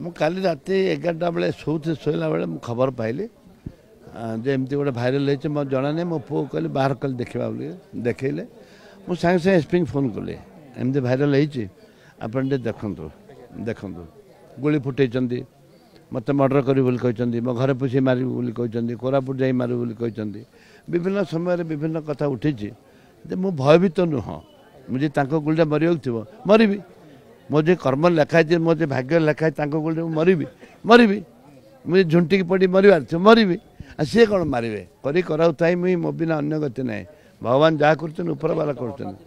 ମୁଁ କାଲି ରାତି 11ଟା ବେଳେ ଶୋଇଲା ବେଳେ ମୁଁ ଖବର ପାଇଲି ଯେ ଏମିତି ଗୋଟେ ଭାଇରାଲ୍ ହେଇଛି ମୋତେ ଜଣା ନାହିଁ। ମୋ ପୁଅ କହିଲେ ବାହାର କଲେ ଦେଖିବା ବୋଲି ଦେଖେଇଲେ। ମୁଁ ସାଙ୍ଗେ ସାଙ୍ଗେ ଏସ୍ପିଙ୍କୁ ଫୋନ୍ କଲି ଏମିତି ଭାଇରାଲ୍ ହେଇଛି ଆପଣ ଟିକେ ଦେଖନ୍ତୁ ଗୁଳି ଫୁଟେଇଛନ୍ତି ମୋତେ ମର୍ଡର କରିବି ବୋଲି କହିଛନ୍ତି ମୋ ଘରେ ପଶି ମାରିବି ବୋଲି କହିଛନ୍ତି କୋରାପୁଟ ଯାଇ ମାରିବି ବୋଲି କହିଛନ୍ତି ବିଭିନ୍ନ ସମୟରେ ବିଭିନ୍ନ କଥା ଉଠିଛି ଯେ ମୁଁ ଭୟଭୀତ ନୁହଁ ମୁଁ ଯେ ତାଙ୍କ ଗୁଳିଟା ମରିବାକୁ ଥିବ ମରିବି ମୋ ଯେ କର୍ମ ଲେଖା ହେଇଛି ମୋ ଯେ ଭାଗ୍ୟ ଲେଖା ହେଇଛି ତାଙ୍କ ଗୁଳିରେ ମୁଁ ମରିବି ମୁଁ ଝୁଣ୍ଟିକି ପଡ଼ି ମରିବାର ଥିବ ମରିବି ଆଉ ସିଏ କ'ଣ ମାରିବେ କରାଉଥାଇ ମୁଇଁ ମୋ ବିନା ଅନ୍ୟ ଗତି ନାହିଁ ଭଗବାନ ଯାହା କରୁଛନ୍ତି ଉପରବାଲା କରୁଛନ୍ତି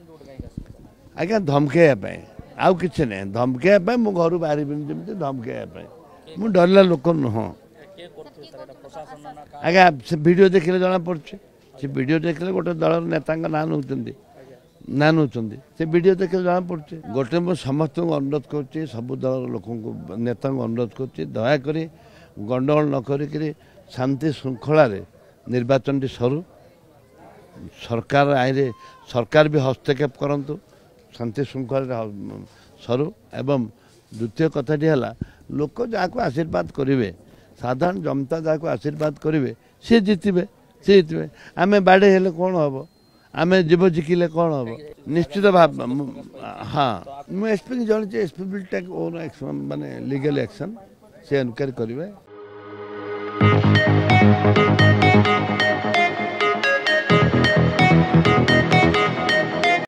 ଆଜ୍ଞା ଧମକେଇବା ପାଇଁ ଆଉ କିଛି ନାହିଁ ଧମକେଇବା ପାଇଁ ମୁଁ ଘରୁ ବାହାରିବିନି ଯେମିତି ଧମକେଇବା ପାଇଁ ମୁଁ ଡରିଲା ଲୋକ ନୁହଁ ଆଜ୍ଞା ସେ ଭିଡ଼ିଓ ଦେଖିଲେ ଜଣାପଡ଼ୁଛି ସେ ଭିଡ଼ିଓ ଦେଖିଲେ ଗୋଟେ ଦଳର ନେତାଙ୍କ ନାଁ ନେଉଛନ୍ତି ସେ ଭିଡ଼ିଓ ଦେଖିଲେ ଜଣାପଡ଼ୁଛି ଗୋଟେ ମୁଁ ସମସ୍ତଙ୍କୁ ଅନୁରୋଧ କରୁଛି ସବୁ ଦଳର ଲୋକଙ୍କୁ ନେତାଙ୍କୁ ଅନୁରୋଧ କରୁଛି ଦୟାକରି ଗଣ୍ଡଗୋଳ ନ କରିକିରି ଶାନ୍ତି ଶୃଙ୍ଖଳାରେ ନିର୍ବାଚନଟି ସରୁ ସରକାର ଆଇନରେ ସରକାର ବି ହସ୍ତକ୍ଷେପ କରନ୍ତୁ ଶାନ୍ତି ଶୃଙ୍ଖଳାରେ ସରୁ ଏବଂ ଦ୍ୱିତୀୟ କଥାଟି ହେଲା ଲୋକ ଯାହାକୁ ଆଶୀର୍ବାଦ କରିବେ ସାଧାରଣ ଜନତା ଯାହାକୁ ଆଶୀର୍ବାଦ କରିବେ ସିଏ ଜିତିବେ ଆମେ ବାଡ଼େଇ ହେଲେ କ'ଣ ହେବ ଆମେ ଜୀବ ଜିକିଲେ କ'ଣ ହେବ ନିଶ୍ଚିତ ଭାବେ ହଁ ମୁଁ ଏସ୍ପିକି ଜଣିଛି SP will take on action ମାନେ ଲିଗାଲ୍ ଆକ୍ସନ୍ ସେ ଏନକ୍ୱାରି କରିବେ।